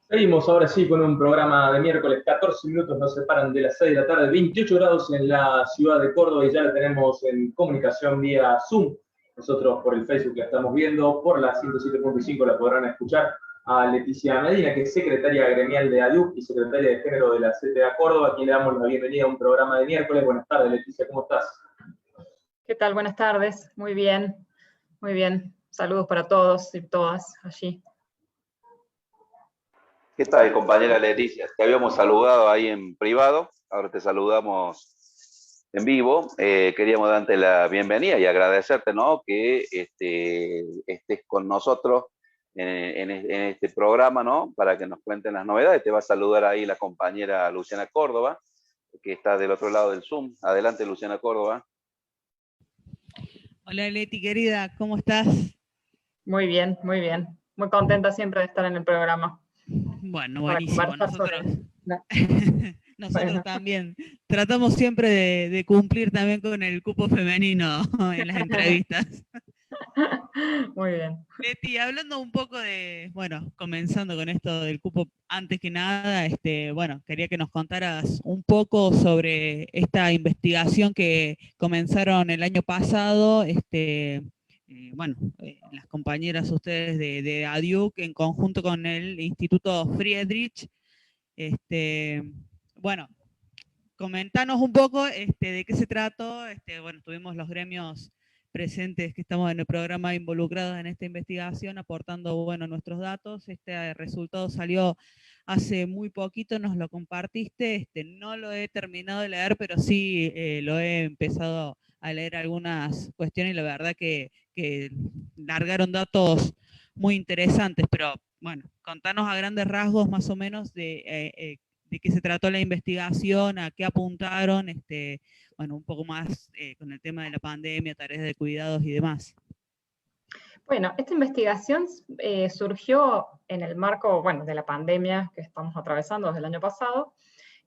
Seguimos ahora sí con un programa de miércoles, 14 minutos nos separan de las 6 de la tarde, 28 grados en la ciudad de Córdoba y ya la tenemos en comunicación vía Zoom. Nosotros por el Facebook la estamos viendo, por la 107.5 la podrán escuchar a Leticia Medina, que es secretaria gremial de ADUC y secretaria de género de la CTA Córdoba, a quien le damos la bienvenida a un programa de miércoles. Buenas tardes, Leticia, ¿cómo estás? ¿Qué tal? Buenas tardes. Muy bien, muy bien. Saludos para todos y todas allí. ¿Qué tal, compañera Leticia? Te habíamos saludado ahí en privado, ahora te saludamos en vivo. Queríamos darte la bienvenida y agradecerte, ¿no? Que estés con nosotros en este programa, ¿no? Para que nos cuenten las novedades. Te va a saludar ahí la compañera Luciana Córdoba, que está del otro lado del Zoom. Adelante, Luciana Córdoba. Hola Leti, querida, ¿cómo estás? Muy bien, muy bien. Muy contenta siempre de estar en el programa. Bueno, buenísimo. Nosotros, nosotros Bueno. también tratamos siempre de cumplir también con el cupo femenino en las entrevistas. Muy bien. Leti, hablando un poco de, bueno, comenzando con esto del cupo, antes que nada, bueno, quería que nos contaras un poco sobre esta investigación que comenzaron el año pasado, bueno, las compañeras ustedes de ADUC en conjunto con el Instituto Friedrich. Bueno, comentanos un poco de qué se trató. Bueno, tuvimos los gremios presentes que estamos en el programa involucrados en esta investigación, aportando, bueno, nuestros datos. Este resultado salió hace muy poquito, nos lo compartiste. No lo he terminado de leer, pero sí lo he empezado a leer algunas cuestiones y la verdad que largaron datos muy interesantes, pero bueno, contanos a grandes rasgos más o menos de qué se trató la investigación, a qué apuntaron, bueno, un poco más con el tema de la pandemia, tareas de cuidados y demás. Bueno, esta investigación surgió en el marco, bueno, de la pandemia que estamos atravesando desde el año pasado,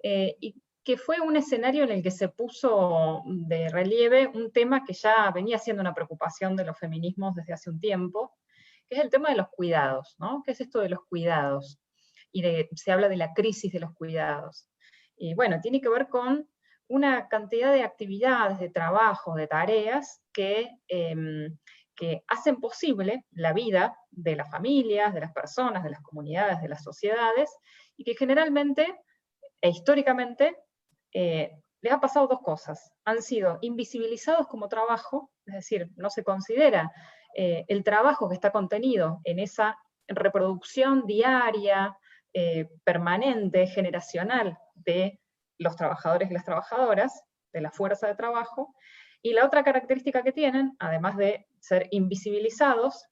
y que fue un escenario en el que se puso de relieve un tema que ya venía siendo una preocupación de los feminismos desde hace un tiempo, que es el tema de los cuidados, ¿no? ¿Qué es esto de los cuidados? Se habla de la crisis de los cuidados. Y bueno, tiene que ver con una cantidad de actividades, de trabajos, de tareas que hacen posible la vida de las familias, de las personas, de las comunidades, de las sociedades, y que generalmente e históricamente les ha pasado dos cosas. Han sido invisibilizados como trabajo, es decir, no se considera el trabajo que está contenido en esa reproducción diaria, permanente, generacional de los trabajadores y las trabajadoras, de la fuerza de trabajo, y la otra característica que tienen, además de ser invisibilizados,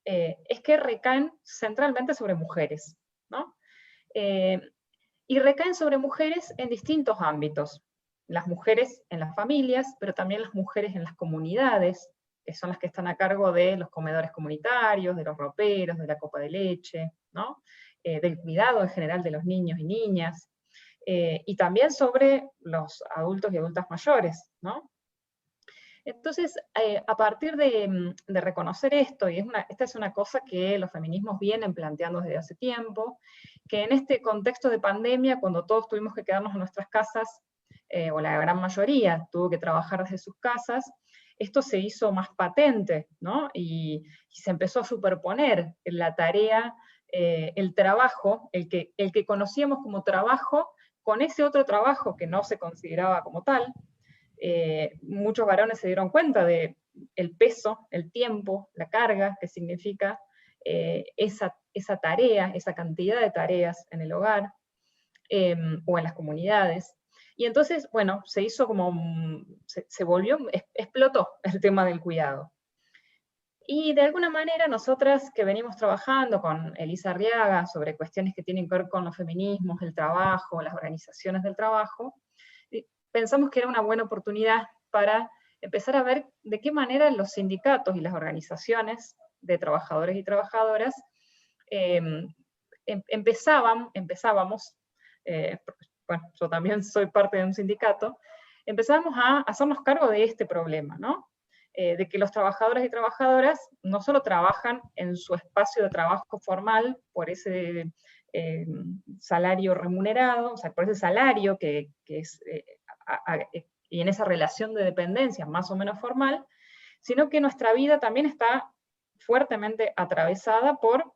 es que recaen centralmente sobre mujeres, ¿no? Y recaen sobre mujeres en distintos ámbitos. Las mujeres en las familias, pero también las mujeres en las comunidades, que son las que están a cargo de los comedores comunitarios, de los roperos, de la copa de leche, ¿no? Del cuidado en general de los niños y niñas, y también sobre los adultos y adultas mayores, ¿no? Entonces, a partir de reconocer esto, y esta es una cosa que los feminismos vienen planteando desde hace tiempo, que en este contexto de pandemia, cuando todos tuvimos que quedarnos en nuestras casas, o la gran mayoría tuvo que trabajar desde sus casas, esto se hizo más patente, ¿no? Y se empezó a superponer la tarea, el trabajo, el que conocíamos como trabajo, con ese otro trabajo que no se consideraba como tal. Muchos varones se dieron cuenta de el peso, el tiempo, la carga que significa esa tarea, esa cantidad de tareas en el hogar o en las comunidades. Y entonces, bueno, se hizo como, se volvió, explotó el tema del cuidado. Y de alguna manera nosotras que venimos trabajando con Elisa Arriaga sobre cuestiones que tienen que ver con los feminismos, el trabajo, las organizaciones del trabajo, pensamos que era una buena oportunidad para empezar a ver de qué manera los sindicatos y las organizaciones de trabajadores y trabajadoras empezábamos, bueno, yo también soy parte de un sindicato, empezamos a hacernos cargo de este problema, ¿no? De que los trabajadores y trabajadoras no solo trabajan en su espacio de trabajo formal por ese salario remunerado, o sea, por ese salario que es, y en esa relación de dependencia más o menos formal, sino que nuestra vida también está fuertemente atravesada por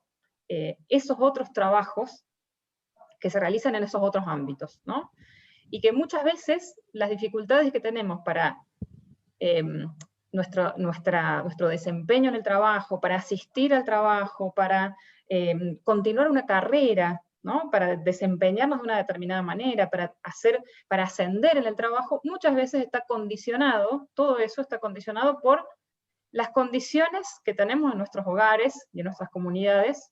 esos otros trabajos que se realizan en esos otros ámbitos, ¿no? Y que muchas veces las dificultades que tenemos para nuestro desempeño en el trabajo, para asistir al trabajo, para continuar una carrera, ¿no? Para desempeñarnos de una determinada manera, para ascender en el trabajo, muchas veces está condicionado, todo eso está condicionado por las condiciones que tenemos en nuestros hogares y en nuestras comunidades,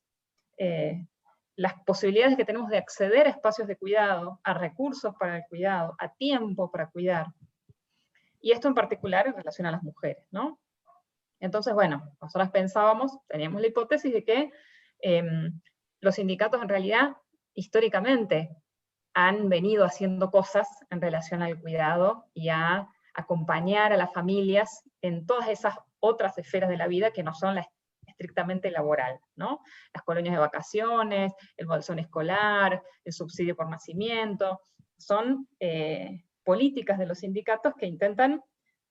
las posibilidades que tenemos de acceder a espacios de cuidado, a recursos para el cuidado, a tiempo para cuidar. Y esto en particular en relación a las mujeres, ¿no? Entonces, bueno, nosotras teníamos la hipótesis de que los sindicatos en realidad, históricamente, han venido haciendo cosas en relación al cuidado y a acompañar a las familias en todas esas otras esferas de la vida que no son la estrictamente laboral, ¿no? Las colonias de vacaciones, el bolsón escolar, el subsidio por nacimiento, son políticas de los sindicatos que intentan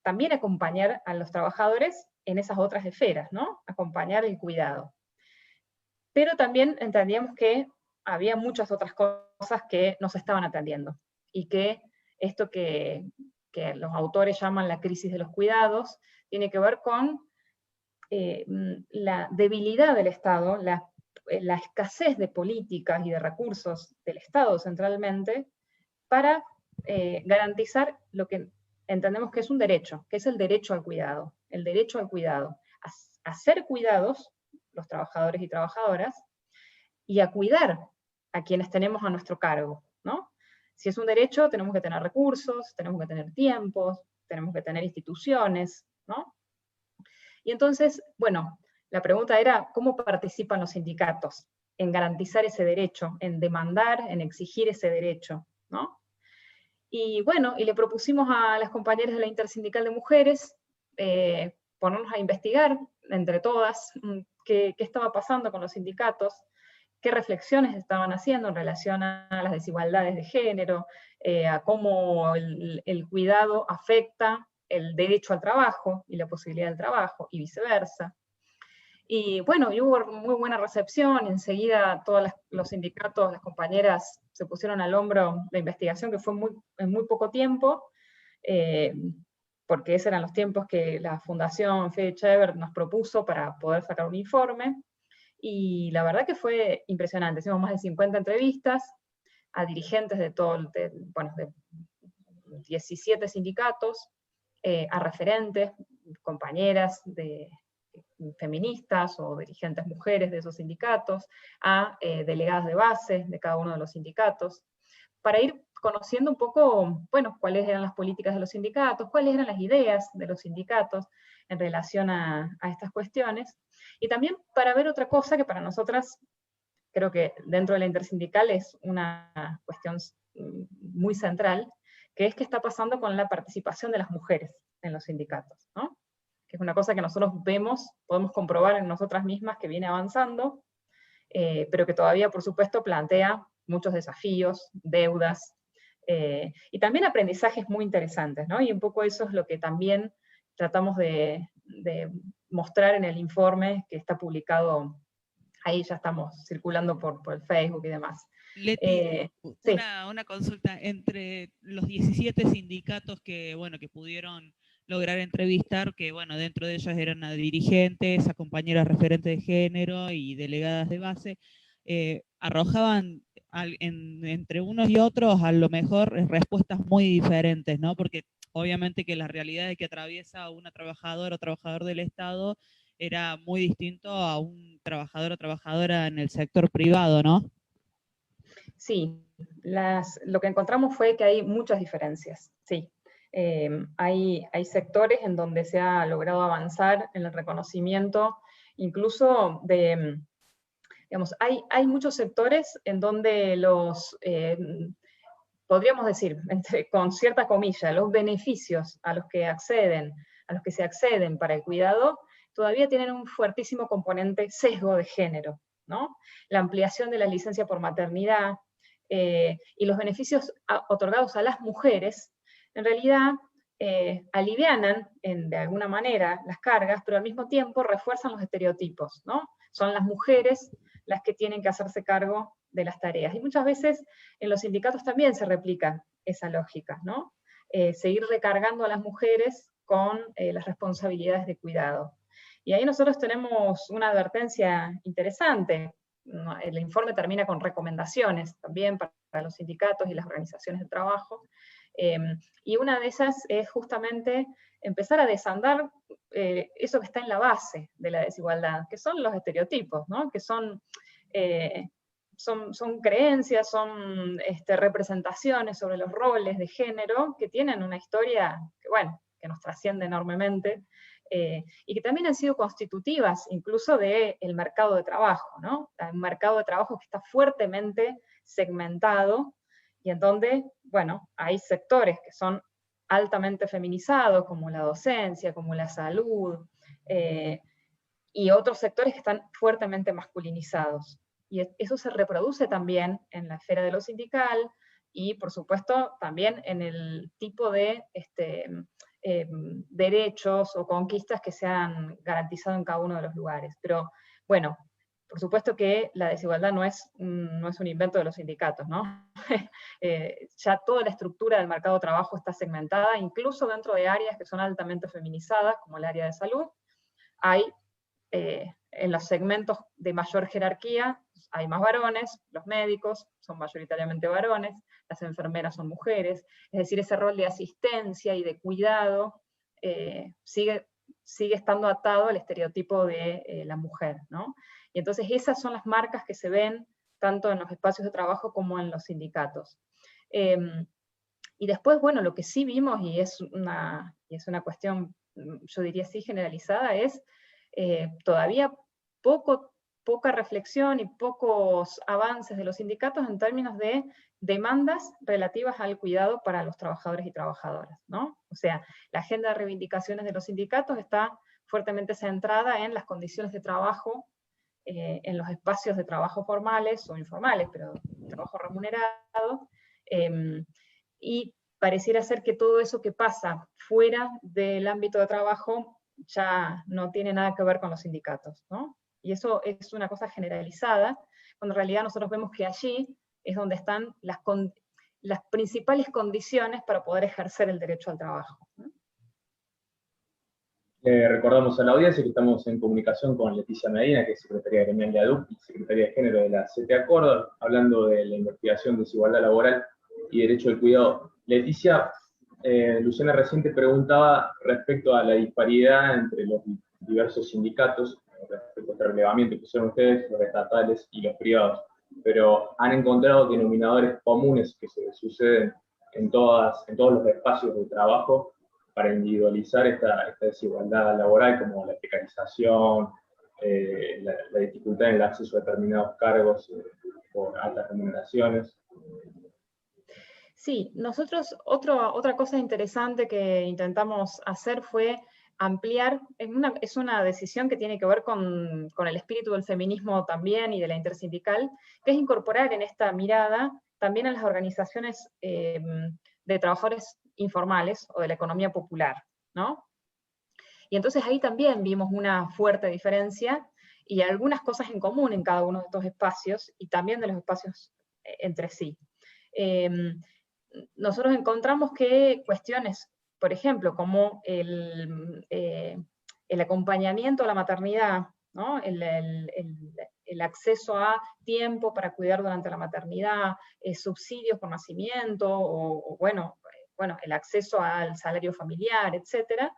también acompañar a los trabajadores en esas otras esferas, ¿no? Acompañar el cuidado. Pero también entendíamos que había muchas otras cosas que no se estaban atendiendo, y que esto que los autores llaman la crisis de los cuidados, tiene que ver con la debilidad del Estado, la escasez de políticas y de recursos del Estado centralmente, para garantizar lo que entendemos que es un derecho, que es el derecho al cuidado. El derecho al cuidado. A ser cuidados, los trabajadores y trabajadoras, y a cuidar a quienes tenemos a nuestro cargo, ¿no? Si es un derecho, tenemos que tener recursos, tenemos que tener tiempos, tenemos que tener instituciones, ¿no? Y entonces, bueno, la pregunta era, ¿cómo participan los sindicatos en garantizar ese derecho, en demandar, en exigir ese derecho, ¿no? Y bueno, y le propusimos a las compañeras de la Intersindical de Mujeres ponernos a investigar entre todas qué estaba pasando con los sindicatos, qué reflexiones estaban haciendo en relación a las desigualdades de género, a cómo el cuidado afecta el derecho al trabajo y la posibilidad del trabajo, y viceversa. Y bueno, y hubo muy buena recepción, y enseguida todos los sindicatos, las compañeras, se pusieron al hombro la investigación, que fue en muy poco tiempo, porque esos eran los tiempos que la Fundación Fede Chever nos propuso para poder sacar un informe, y la verdad que fue impresionante. Hicimos más de 50 entrevistas a dirigentes de 17 sindicatos, a referentes, compañeras feministas o dirigentes mujeres de esos sindicatos, a delegadas de base de cada uno de los sindicatos, para ir conociendo un poco, bueno, cuáles eran las políticas de los sindicatos, cuáles eran las ideas de los sindicatos en relación a estas cuestiones, y también para ver otra cosa que para nosotras, creo que dentro de la intersindical es una cuestión muy central, que es qué está pasando con la participación de las mujeres en los sindicatos, ¿no? Que es una cosa que nosotros podemos comprobar en nosotras mismas que viene avanzando, pero que todavía, por supuesto, plantea muchos desafíos, deudas, y también aprendizajes muy interesantes, ¿no? Y un poco eso es lo que también tratamos de mostrar en el informe que está publicado, ahí ya estamos circulando por el Facebook y demás. Leti, sí. una consulta, entre los 17 sindicatos que pudieron lograr entrevistar, que bueno, dentro de ellos eran a dirigentes, a compañeras referentes de género y delegadas de base, arrojaban entre unos y otros a lo mejor respuestas muy diferentes, ¿no? Porque obviamente que la realidad que atraviesa una trabajadora o trabajador del Estado era muy distinto a un trabajador o trabajadora en el sector privado, ¿no? Sí, lo que encontramos fue que hay muchas diferencias, sí. Hay sectores en donde se ha logrado avanzar en el reconocimiento, incluso de, digamos, hay muchos sectores en donde podríamos decir, con cierta comilla, los beneficios a los que se acceden para el cuidado, todavía tienen un fuertísimo componente sesgo de género, ¿no? La ampliación de la licencia por maternidad y los beneficios otorgados a las mujeres, en realidad alivianan de alguna manera las cargas, pero al mismo tiempo refuerzan los estereotipos, ¿no? Son las mujeres las que tienen que hacerse cargo de las tareas. Y muchas veces en los sindicatos también se replica esa lógica, ¿no? Seguir recargando a las mujeres con las responsabilidades de cuidado. Y ahí nosotros tenemos una advertencia interesante. El informe termina con recomendaciones también para los sindicatos y las organizaciones de trabajo, y una de esas es justamente empezar a desandar eso que está en la base de la desigualdad, que son los estereotipos, ¿no? Que son creencias, son representaciones sobre los roles de género que tienen una historia que, bueno, que nos trasciende enormemente, y que también han sido constitutivas incluso del mercado de trabajo, ¿no? Un mercado de trabajo que está fuertemente segmentado, y en donde, bueno, hay sectores que son altamente feminizados, como la docencia, como la salud, y otros sectores que están fuertemente masculinizados. Y eso se reproduce también en la esfera de lo sindical, y por supuesto también en el tipo de derechos o conquistas que se han garantizado en cada uno de los lugares. Pero bueno, por supuesto que la desigualdad no es un invento de los sindicatos, ¿no? Ya toda la estructura del mercado de trabajo está segmentada, incluso dentro de áreas que son altamente feminizadas, como el área de salud. Hay, en los segmentos de mayor jerarquía, hay más varones, los médicos son mayoritariamente varones, las enfermeras son mujeres, es decir, ese rol de asistencia y de cuidado sigue estando atado al estereotipo de la mujer, ¿no? Y entonces esas son las marcas que se ven tanto en los espacios de trabajo como en los sindicatos. Y después, bueno, lo que sí vimos, y es una cuestión, yo diría así, generalizada, es todavía poca reflexión y pocos avances de los sindicatos en términos de demandas relativas al cuidado para los trabajadores y trabajadoras, ¿no? O sea, la agenda de reivindicaciones de los sindicatos está fuertemente centrada en las condiciones de trabajo, en los espacios de trabajo formales o informales, pero trabajo remunerado, y pareciera ser que todo eso que pasa fuera del ámbito de trabajo ya no tiene nada que ver con los sindicatos, ¿no? Y eso es una cosa generalizada, cuando en realidad nosotros vemos que allí es donde están las principales condiciones para poder ejercer el derecho al trabajo, ¿no? Recordamos a la audiencia que estamos en comunicación con Leticia Medina, que es secretaria gremial de ADUC y secretaria de Género de la CTA Córdoba, hablando de la investigación de desigualdad laboral y derecho al cuidado. Leticia, Luciana recién te preguntaba respecto a la disparidad entre los diversos sindicatos, respecto a este relevamiento que hicieron ustedes, los estatales y los privados, pero han encontrado denominadores comunes que se suceden en todos los espacios de trabajo para individualizar esta desigualdad laboral, como la precarización, la dificultad en el acceso a determinados cargos por altas remuneraciones. Sí, nosotros otra cosa interesante que intentamos hacer fue ampliar, es una decisión que tiene que ver con el espíritu del feminismo también y de la intersindical, que es incorporar en esta mirada también a las organizaciones de trabajadores informales o de la economía popular, ¿no? Y entonces ahí también vimos una fuerte diferencia y algunas cosas en común en cada uno de estos espacios y también de los espacios entre sí. Nosotros encontramos que cuestiones, por ejemplo, como el acompañamiento a la maternidad, ¿no? El acceso a tiempo para cuidar durante la maternidad, subsidios por nacimiento, o bueno, el acceso al salario familiar, etc.,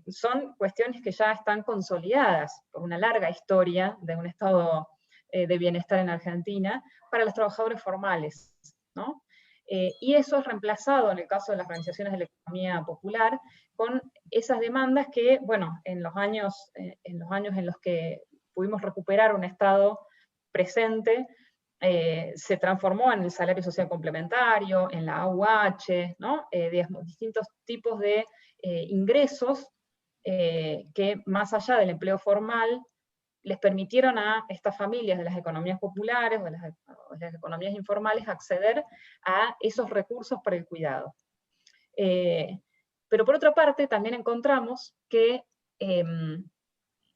son cuestiones que ya están consolidadas por una larga historia de un estado de bienestar en Argentina para los trabajadores formales, ¿no? Y eso es reemplazado, en el caso de las organizaciones de la economía popular, con esas demandas que, bueno, en los años en los que pudimos recuperar un Estado presente, se transformó en el salario social complementario, en la AUH, ¿no? Digamos, distintos tipos de ingresos que, más allá del empleo formal, les permitieron a estas familias de las economías populares o de las economías informales acceder a esos recursos para el cuidado. Pero por otra parte, también encontramos que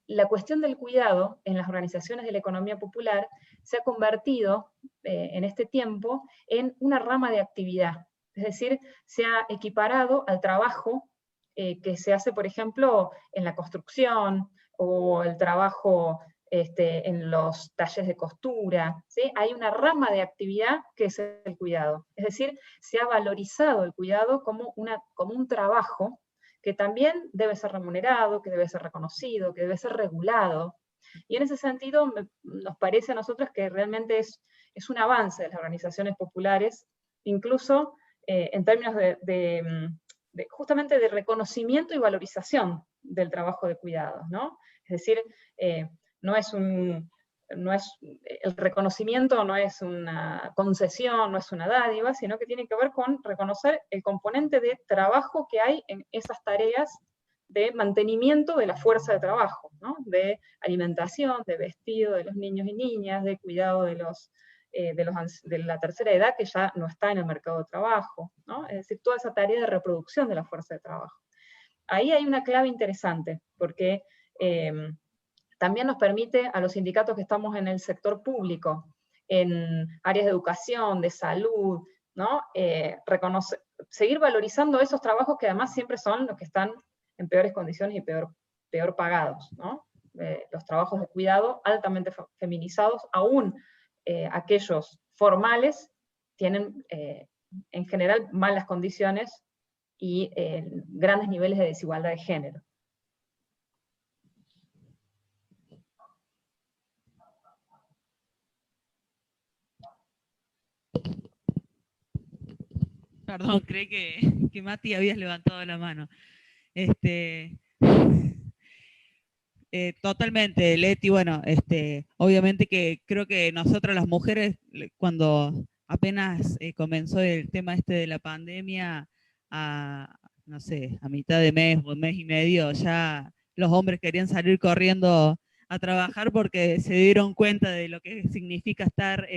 la cuestión del cuidado en las organizaciones de la economía popular se ha convertido en este tiempo en una rama de actividad. Es decir, se ha equiparado al trabajo que se hace, por ejemplo, en la construcción, o el trabajo en los talleres de costura, ¿sí? Hay una rama de actividad que es el cuidado. Es decir, se ha valorizado el cuidado como un trabajo que también debe ser remunerado, que debe ser reconocido, que debe ser regulado. Y en ese sentido nos parece a nosotros que realmente es un avance de las organizaciones populares, incluso en términos justamente de reconocimiento y valorización del trabajo de cuidados, ¿no? Es decir, el reconocimiento no es una concesión, no es una dádiva, sino que tiene que ver con reconocer el componente de trabajo que hay en esas tareas de mantenimiento de la fuerza de trabajo, ¿no? De alimentación, de vestido de los niños y niñas, de cuidado de la tercera edad que ya no está en el mercado de trabajo, ¿no? Es decir, toda esa tarea de reproducción de la fuerza de trabajo. Ahí hay una clave interesante, porque también nos permite a los sindicatos que estamos en el sector público, en áreas de educación, de salud, ¿no? Seguir valorizando esos trabajos que además siempre son los que están en peores condiciones y peor pagados, ¿no? Los trabajos de cuidado altamente feminizados, aún aquellos formales tienen en general malas condiciones y grandes niveles de desigualdad de género. Perdón, creí que Mati habías levantado la mano. Totalmente, Leti, bueno, obviamente que creo que nosotras las mujeres, cuando apenas comenzó el tema de la pandemia, no sé, a mitad de mes o un mes y medio, ya los hombres querían salir corriendo a trabajar porque se dieron cuenta de lo que significa estar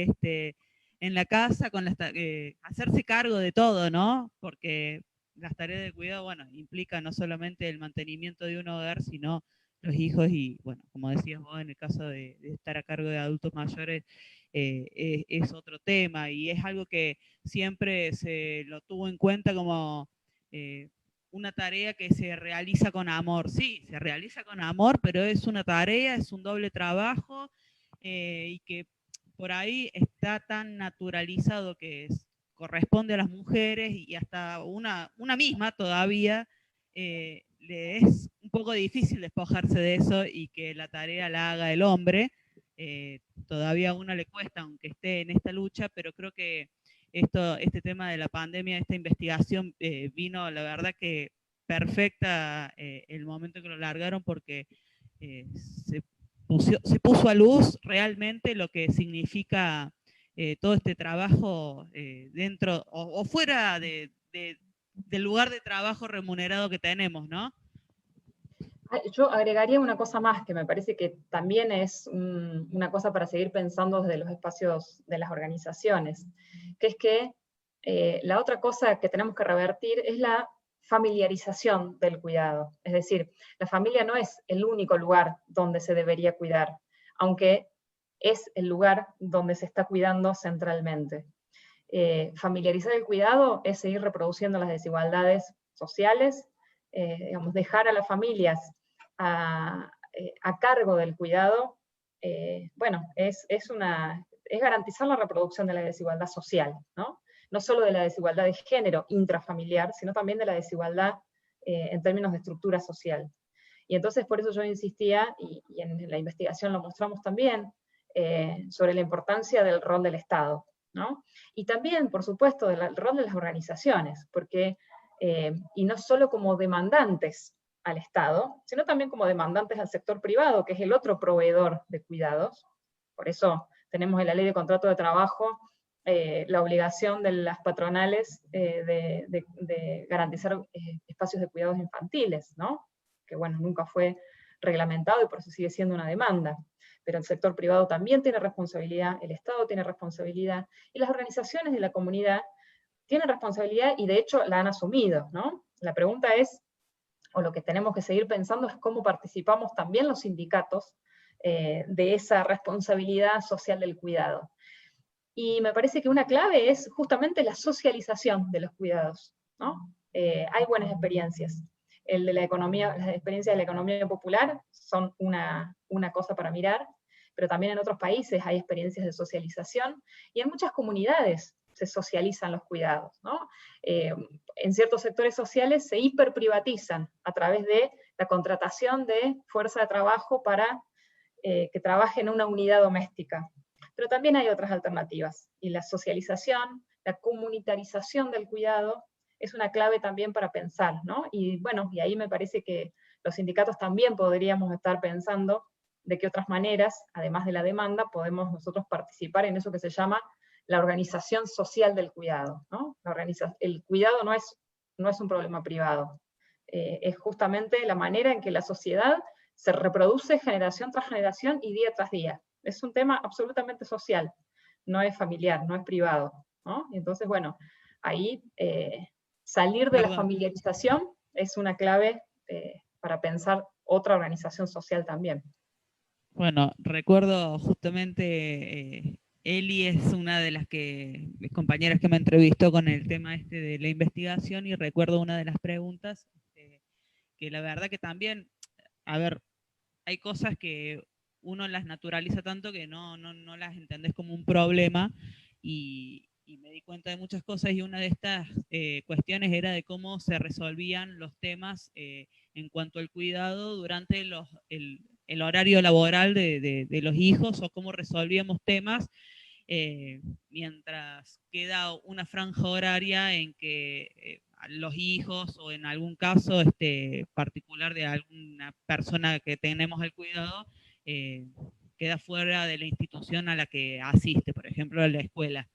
en la casa, hacerse cargo de todo, ¿no? Porque las tareas de cuidado, bueno, implican no solamente el mantenimiento de un hogar, sino los hijos y, bueno, como decías vos, en el caso de estar a cargo de adultos mayores, es otro tema y es algo que siempre se lo tuvo en cuenta como una tarea que se realiza con amor. Sí, se realiza con amor, pero es una tarea, es un doble trabajo y que por ahí está tan naturalizado que corresponde a las mujeres y hasta una misma todavía le es un poco difícil despojarse de eso y que la tarea la haga el hombre. Todavía a uno le cuesta, aunque esté en esta lucha, pero creo que este tema de la pandemia, esta investigación vino, la verdad que perfecta el momento que lo largaron porque se puso a luz realmente lo que significa todo este trabajo dentro o fuera del lugar de trabajo remunerado que tenemos, ¿no? Yo agregaría una cosa más que me parece que también es una cosa para seguir pensando desde los espacios de las organizaciones, que es que la otra cosa que tenemos que revertir es la familiarización del cuidado. Es decir, la familia no es el único lugar donde se debería cuidar, aunque es el lugar donde se está cuidando centralmente. Familiarizar el cuidado es seguir reproduciendo las desigualdades sociales, digamos, dejar a las familias a cargo del cuidado, bueno, es garantizar la reproducción de la desigualdad social, ¿no? No solo de la desigualdad de género intrafamiliar, sino también de la desigualdad en términos de estructura social. Y entonces por eso yo insistía, y en la investigación lo mostramos también, sobre la importancia del rol del Estado, ¿no? Y también, por supuesto, del rol de las organizaciones, porque, y no solo como demandantes al Estado, sino también como demandantes al sector privado, que es el otro proveedor de cuidados. Por eso tenemos en la ley de contrato de trabajo la obligación de las patronales de garantizar espacios de cuidados infantiles, ¿no? Que bueno, nunca fue reglamentado y por eso sigue siendo una demanda. pero el sector privado también tiene responsabilidad, el Estado tiene responsabilidad, y las organizaciones de la comunidad tienen responsabilidad y de hecho la han asumido, ¿no? La pregunta es, o lo que tenemos que seguir pensando es cómo participamos también los sindicatos de esa responsabilidad social del cuidado. Y me parece que una clave es justamente la socialización de los cuidados, ¿no? Hay buenas experiencias. Las experiencias de la economía popular son una cosa para mirar, pero también en otros países hay experiencias de socialización, y en muchas comunidades se socializan los cuidados, ¿no? En ciertos sectores sociales se hiperprivatizan a través de la contratación de fuerza de trabajo para que trabaje en una unidad doméstica. Pero también hay otras alternativas, y la socialización, la comunitarización del cuidado, es una clave también para pensar, ¿no? Y bueno, y ahí me parece que los sindicatos también podríamos estar pensando de qué otras maneras, además de la demanda, podemos nosotros participar en eso que se llama la organización social del cuidado, ¿no? El cuidado no es un problema privado, es justamente la manera en que la sociedad se reproduce generación tras generación y día tras día. Es un tema absolutamente social, no es familiar, no es privado, ¿no? Y entonces, bueno, ahí salir de la familiarización es una clave para pensar otra organización social también. Bueno, recuerdo justamente, Eli es una de las compañeras que me entrevistó con el tema este de la investigación, y recuerdo una de las preguntas, que la verdad que también, a ver, hay cosas que uno las naturaliza tanto que no las entendés como un problema, y me di cuenta de muchas cosas, y una de estas cuestiones era de cómo se resolvían los temas en cuanto al cuidado durante el horario laboral de los hijos, o cómo resolvíamos temas mientras queda una franja horaria en que los hijos, o en algún caso particular de alguna persona que tenemos el cuidado, queda fuera de la institución a la que asiste, por ejemplo, a la escuela.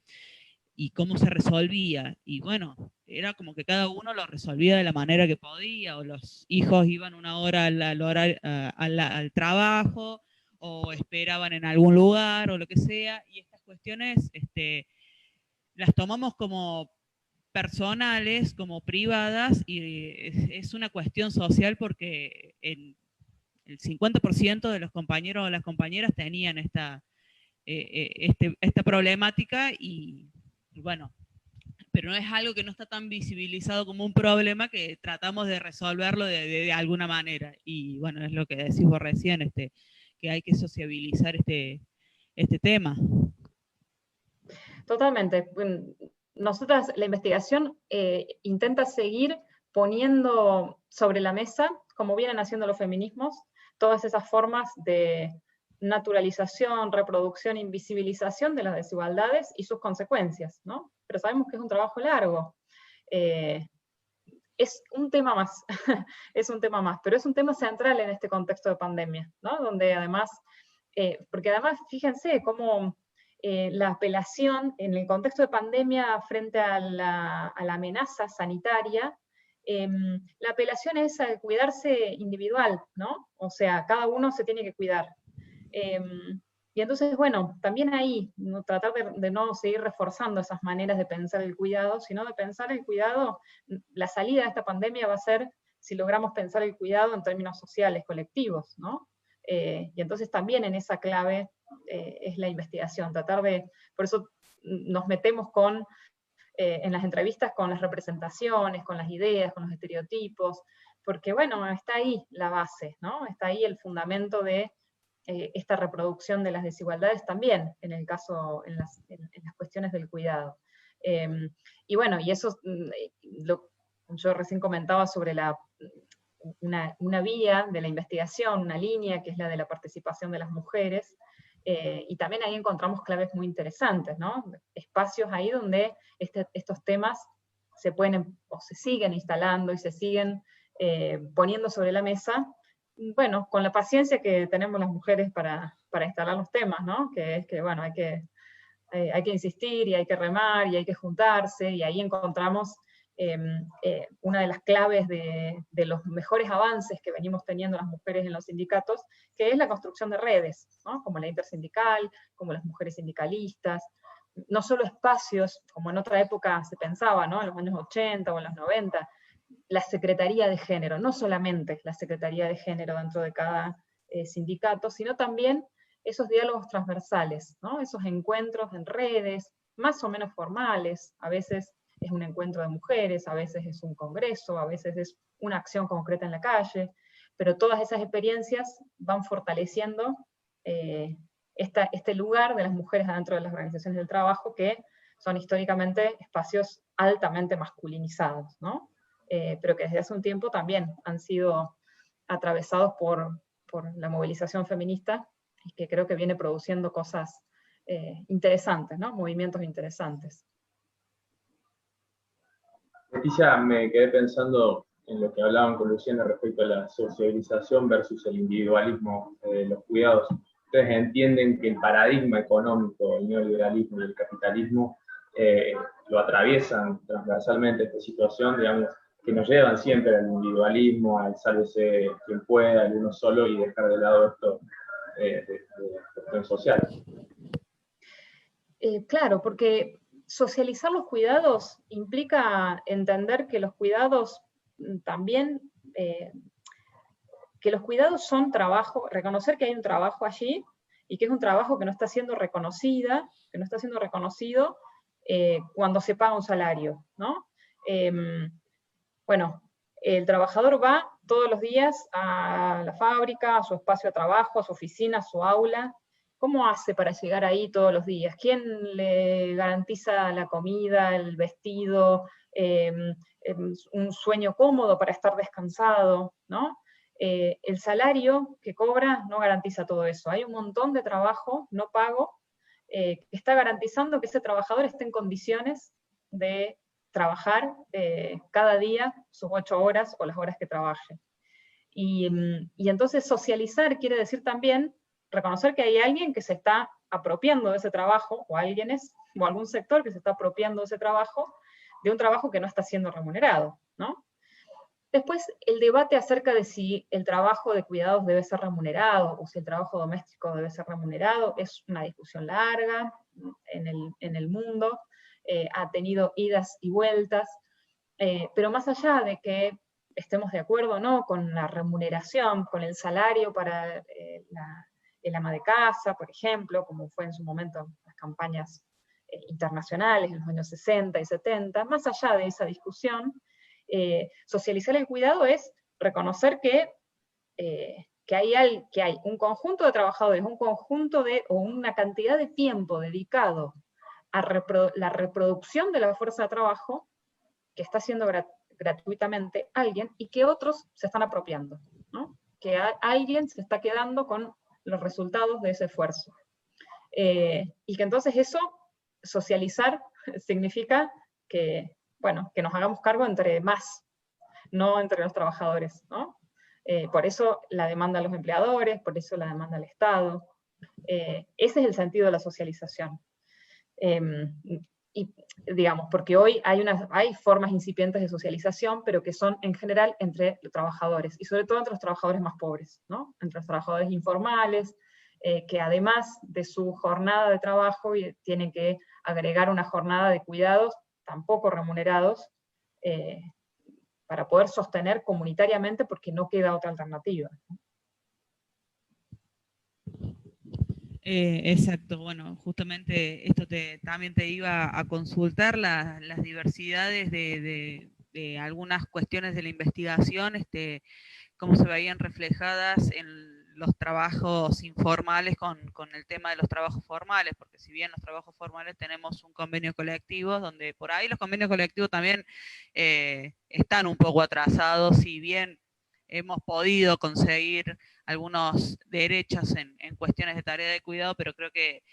Y cómo se resolvía, y bueno, era como que cada uno lo resolvía de la manera que podía, o los hijos iban una hora al trabajo, o esperaban en algún lugar, o lo que sea, y estas cuestiones las tomamos como personales, como privadas, y es una cuestión social, porque el 50% de los compañeros o las compañeras tenían esta problemática, y bueno, pero no es algo que no está tan visibilizado como un problema, que tratamos de resolverlo de alguna manera. Y bueno, es lo que decís vos recién, que hay que sociabilizar este tema. Totalmente. Nosotras, la investigación intenta seguir poniendo sobre la mesa, como vienen haciendo los feminismos, todas esas formas de naturalización, reproducción, invisibilización de las desigualdades y sus consecuencias, ¿no? Pero sabemos que es un trabajo largo. Es un tema más, es un tema más, pero es un tema central en este contexto de pandemia, ¿no? Donde además, porque además, fíjense cómo la apelación en el contexto de pandemia frente a la amenaza sanitaria, la apelación es al cuidarse individual, ¿no? O sea, cada uno se tiene que cuidar. Y entonces, bueno, también ahí, tratar de no seguir reforzando esas maneras de pensar el cuidado, sino de pensar el cuidado, la salida de esta pandemia va a ser si logramos pensar el cuidado en términos sociales, colectivos, ¿no? Y entonces también en esa clave es la investigación, por eso nos metemos en las entrevistas con las representaciones, con las ideas, con los estereotipos, porque bueno, está ahí la base, ¿no? Está ahí el fundamento de esta reproducción de las desigualdades también, en el caso, en las cuestiones del cuidado. Y bueno, y eso, yo recién comentaba sobre una vía de la investigación, una línea que es la de la participación de las mujeres, y también ahí encontramos claves muy interesantes, ¿no? Espacios ahí donde estos temas se pueden, o se siguen instalando y se siguen poniendo sobre la mesa, bueno, con la paciencia que tenemos las mujeres para instalar los temas, ¿no? Que es que, bueno, hay que insistir, y hay que remar, y hay que juntarse, y ahí encontramos una de las claves de los mejores avances que venimos teniendo las mujeres en los sindicatos, que es la construcción de redes, ¿no? Como la intersindical, como las mujeres sindicalistas, no solo espacios, como en otra época se pensaba, ¿no? En los años 80 o en los 90, la secretaría de género, no solamente la secretaría de género dentro de cada sindicato, sino también esos diálogos transversales, ¿no? Esos encuentros en redes, más o menos formales, a veces es un encuentro de mujeres, a veces es un congreso, a veces es una acción concreta en la calle, pero todas esas experiencias van fortaleciendo este lugar de las mujeres adentro de las organizaciones del trabajo, que son históricamente espacios altamente masculinizados, ¿no? Pero que desde hace un tiempo también han sido atravesados por la movilización feminista, y que creo que viene produciendo cosas interesantes, ¿no? Movimientos interesantes. Leticia, me quedé pensando en lo que hablaban con Luciana respecto a la socialización versus el individualismo de los cuidados. Ustedes entienden que el paradigma económico, el neoliberalismo y el capitalismo lo atraviesan transversalmente esta situación, digamos, que nos llevan siempre al individualismo, al sálvese quien pueda, al uno solo, y dejar de lado esto de cuestión social. Claro, porque socializar los cuidados implica entender que los cuidados también, que los cuidados son trabajo, reconocer que hay un trabajo allí, y que es un trabajo que no está siendo reconocido cuando se paga un salario, ¿no? Bueno, el trabajador va todos los días a la fábrica, a su espacio de trabajo, a su oficina, a su aula. ¿Cómo hace para llegar ahí todos los días? ¿Quién le garantiza la comida, el vestido, un sueño cómodo para estar descansado, ¿no? El salario que cobra no garantiza todo eso. Hay un montón de trabajo no pago que está garantizando que ese trabajador esté en condiciones de trabajar cada día sus 8 horas o las horas que trabaje. Y entonces socializar quiere decir también reconocer que hay alguien que se está apropiando de ese trabajo, o algún sector que se está apropiando de ese trabajo, de un trabajo que no está siendo remunerado, ¿no? Después, el debate acerca de si el trabajo de cuidados debe ser remunerado, o si el trabajo doméstico debe ser remunerado, es una discusión larga en el mundo, ha tenido idas y vueltas, pero más allá de que estemos de acuerdo o no con la remuneración, con el salario para el ama de casa, por ejemplo, como fue en su momento las campañas internacionales en los años 60 y 70, más allá de esa discusión, socializar el cuidado es reconocer que hay un conjunto de trabajadores, o una cantidad de tiempo dedicado a la reproducción de la fuerza de trabajo que está haciendo gratuitamente alguien, y que otros se están apropiando, ¿no? Que alguien se está quedando con los resultados de ese esfuerzo. Y que entonces eso, socializar, significa que, bueno, que nos hagamos cargo entre más, no entre los trabajadores, ¿no? Por eso la demanda a los empleadores, por eso la demanda al Estado. Ese es el sentido de la socialización. Y digamos, porque hoy hay formas incipientes de socialización, pero que son en general entre los trabajadores, y sobre todo entre los trabajadores más pobres, ¿no? Entre los trabajadores informales, que además de su jornada de trabajo tienen que agregar una jornada de cuidados tampoco remunerados, para poder sostener comunitariamente, porque no queda otra alternativa. Exacto, bueno, justamente esto también te iba a consultar las diversidades de algunas cuestiones de la investigación, cómo se veían reflejadas en los trabajos informales con el tema de los trabajos formales, porque si bien los trabajos formales tenemos un convenio colectivo, donde por ahí los convenios colectivos también están un poco atrasados, si bien hemos podido conseguir algunos derechos en cuestiones de tarea de cuidado, pero creo que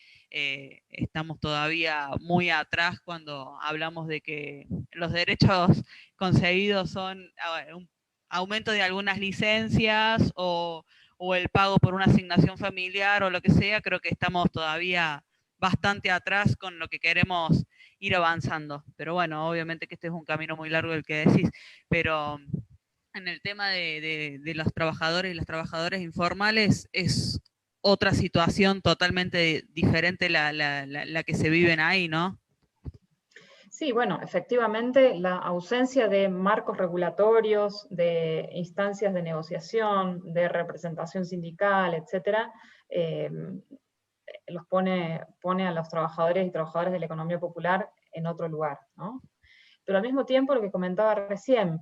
estamos todavía muy atrás cuando hablamos de que los derechos conseguidos son un aumento de algunas licencias o el pago por una asignación familiar o lo que sea. Creo que estamos todavía bastante atrás con lo que queremos ir avanzando. Pero bueno, obviamente que este es un camino muy largo el que decís, pero en el tema de los trabajadores y las trabajadoras informales es otra situación totalmente diferente la que se viven ahí, ¿no? Sí, bueno, efectivamente la ausencia de marcos regulatorios, de instancias de negociación, de representación sindical, etcétera, los pone a los trabajadores y trabajadoras de la economía popular en otro lugar, ¿no? Pero al mismo tiempo, lo que comentaba recién,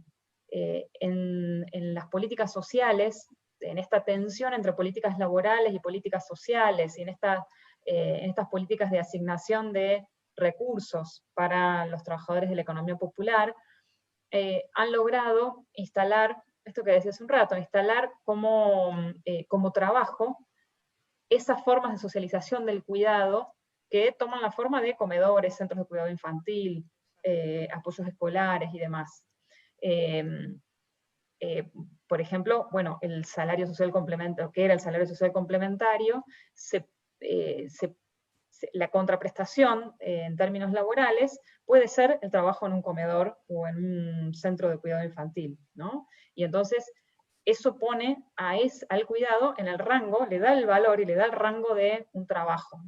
en las políticas sociales, en esta tensión entre políticas laborales y políticas sociales, y en estas políticas de asignación de recursos para los trabajadores de la economía popular, han logrado instalar, esto que decía hace un rato, instalar como trabajo esas formas de socialización del cuidado que toman la forma de comedores, centros de cuidado infantil, apoyos escolares y demás. Por ejemplo, bueno, el salario social complementario, que era el salario social complementario, la contraprestación en términos laborales puede ser el trabajo en un comedor o en un centro de cuidado infantil, ¿no? Y entonces eso pone al cuidado en el rango, le da el valor y le da el rango de un trabajo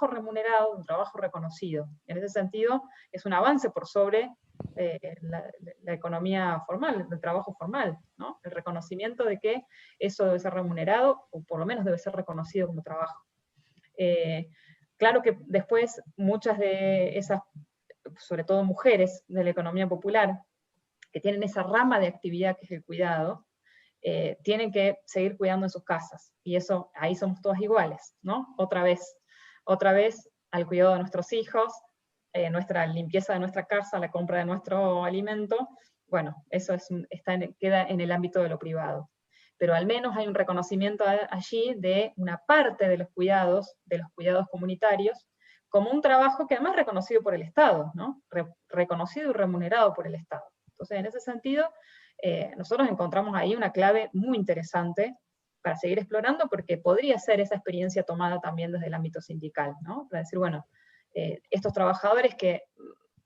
remunerado, de un trabajo reconocido. En ese sentido, es un avance por sobre la economía formal, el trabajo formal, ¿no? El reconocimiento de que eso debe ser remunerado, o por lo menos debe ser reconocido como trabajo. Claro que después muchas de esas, sobre todo mujeres de la economía popular, que tienen esa rama de actividad que es el cuidado, tienen que seguir cuidando en sus casas, y eso, ahí somos todas iguales, ¿no? Otra vez al cuidado de nuestros hijos, nuestra limpieza de nuestra casa, la compra de nuestro alimento, bueno, eso queda en el ámbito de lo privado. Pero al menos hay un reconocimiento allí de una parte de los cuidados comunitarios, como un trabajo que además es reconocido por el Estado, ¿no? Reconocido y remunerado por el Estado. Entonces, en ese sentido, nosotros encontramos ahí una clave muy interesante para seguir explorando, porque podría ser esa experiencia tomada también desde el ámbito sindical, ¿no? Para decir, bueno, estos trabajadores que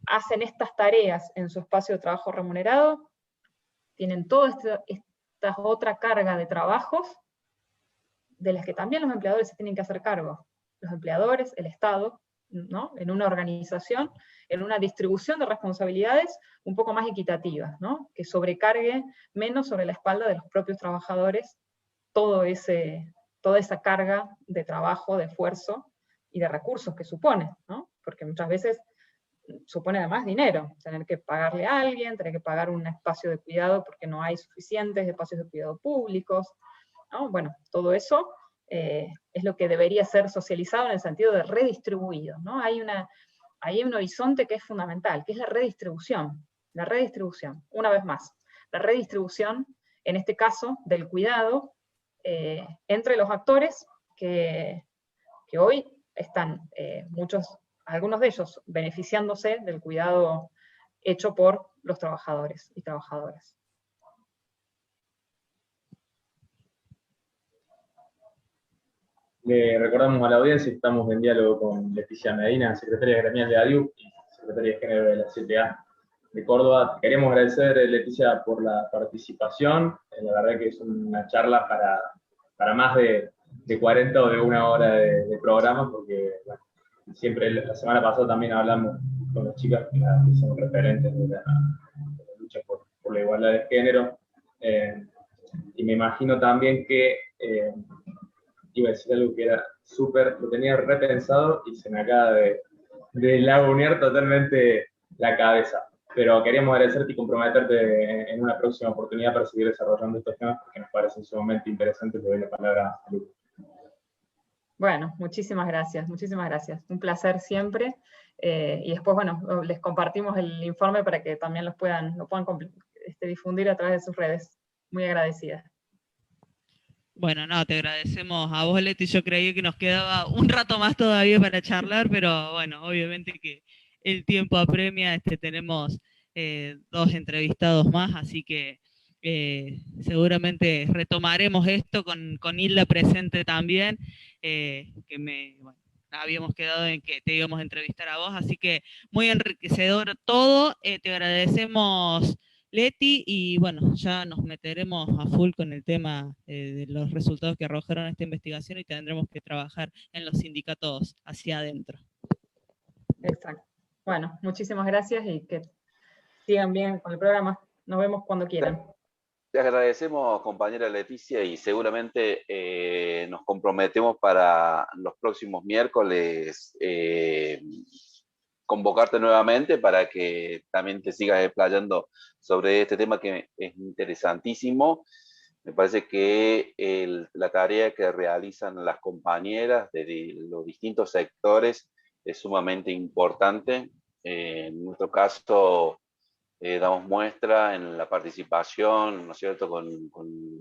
hacen estas tareas en su espacio de trabajo remunerado, tienen toda esta otra carga de trabajos de las que también los empleadores se tienen que hacer cargo. Los empleadores, el Estado, ¿no? En una organización, en una distribución de responsabilidades un poco más equitativa, ¿no? Que sobrecargue menos sobre la espalda de los propios trabajadores toda esa carga de trabajo, de esfuerzo y de recursos que supone, ¿no? Porque muchas veces supone además dinero, tener que pagarle a alguien, tener que pagar un espacio de cuidado porque no hay suficientes espacios de cuidado públicos, ¿no? Bueno, todo eso es lo que debería ser socializado en el sentido de redistribuido, ¿no? Hay un horizonte que es fundamental, que es la redistribución, una vez más, la redistribución, en este caso, del cuidado entre los actores que hoy están algunos de ellos beneficiándose del cuidado hecho por los trabajadores y trabajadoras. Le recordamos a la audiencia que estamos en diálogo con Leticia Medina, secretaria gremial de ADIU y secretaria de género de la CTA de Córdoba. Queremos agradecer, Leticia, por la participación. La verdad que es una charla para más de 40 o de una hora de programa, porque bueno, siempre la semana pasada también hablamos con las chicas que son referentes de la lucha por la igualdad de género. Y me imagino también que iba a decir algo que era súper, lo tenía repensado y se me acaba de lagunear totalmente la cabeza. Pero queríamos agradecerte y comprometerte en una próxima oportunidad para seguir desarrollando estos temas, porque nos parecen sumamente interesantes. Le doy la palabra a Lu. Bueno, muchísimas gracias. Un placer siempre. Y después, bueno, les compartimos el informe para que también lo puedan difundir a través de sus redes. Muy agradecida. Bueno, no, te agradecemos a vos, Leti. Yo creí que nos quedaba un rato más todavía para charlar, pero bueno, obviamente que el tiempo apremia. Tenemos 2 entrevistados más, así que seguramente retomaremos esto con Hilda presente también, bueno, habíamos quedado en que te íbamos a entrevistar a vos, así que muy enriquecedor todo. Te agradecemos, Leti, y bueno, ya nos meteremos a full con el tema de los resultados que arrojaron esta investigación y tendremos que trabajar en los sindicatos hacia adentro. Exacto. Bueno, muchísimas gracias y que sigan bien con el programa. Nos vemos cuando quieran. Te agradecemos, compañera Leticia, y seguramente nos comprometemos para los próximos miércoles convocarte nuevamente para que también te sigas explayando sobre este tema que es interesantísimo. Me parece que la tarea que realizan las compañeras de los distintos sectores es sumamente importante. En nuestro caso, damos muestra en la participación, ¿no es cierto?, con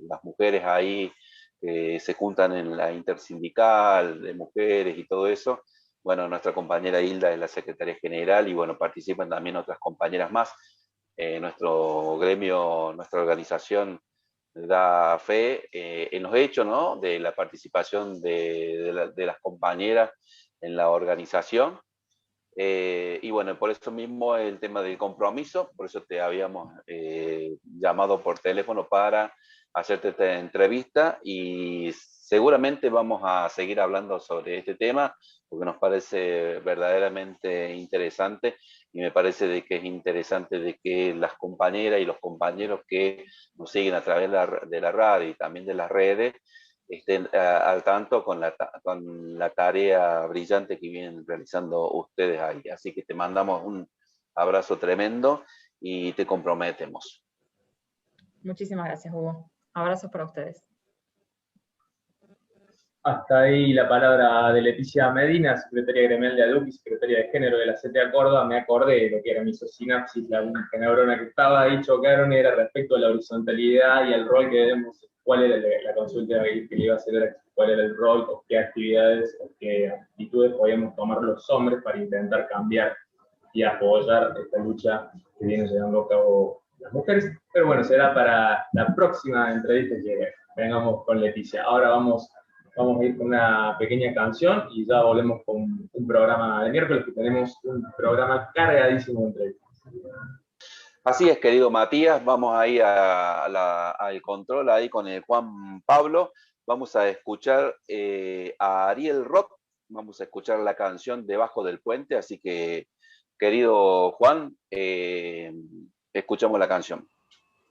las mujeres ahí que se juntan en la intersindical de mujeres y todo eso. Bueno, nuestra compañera Hilda es la secretaria general y bueno, participan también otras compañeras más. Nuestro gremio, nuestra organización da fe en los hechos, ¿no?, de la participación de las compañeras en la organización. Y bueno, por eso mismo el tema del compromiso, por eso te habíamos llamado por teléfono para hacerte esta entrevista y seguramente vamos a seguir hablando sobre este tema porque nos parece verdaderamente interesante y me parece de que es interesante de que las compañeras y los compañeros que nos siguen a través de la radio y también de las redes estén al tanto con la tarea brillante que vienen realizando ustedes ahí. Así que te mandamos un abrazo tremendo y te comprometemos. Muchísimas gracias, Hugo. Abrazos para ustedes. Hasta ahí la palabra de Leticia Medina, secretaria gremial de ADUC y secretaria de género de la CTA Córdoba. Me acordé de lo que era misosinapsis, la única neurona que estaba ahí, chocaron, era respecto a la horizontalidad y al rol que debemos, cuál era la consulta que le iba a hacer, cuál era el rol, o qué actividades, o qué actitudes podíamos tomar los hombres para intentar cambiar y apoyar esta lucha que vienen llevando a cabo las mujeres. Pero bueno, será para la próxima entrevista que vengamos con Leticia. Ahora vamos a ir con una pequeña canción y ya volvemos con un programa de miércoles, que tenemos un programa cargadísimo de entrevistas. Así es, querido Matías, vamos ahí al control ahí con el Juan Pablo. Vamos a escuchar a Ariel Roth, vamos a escuchar la canción Debajo del Puente, así que, querido Juan, escuchamos la canción.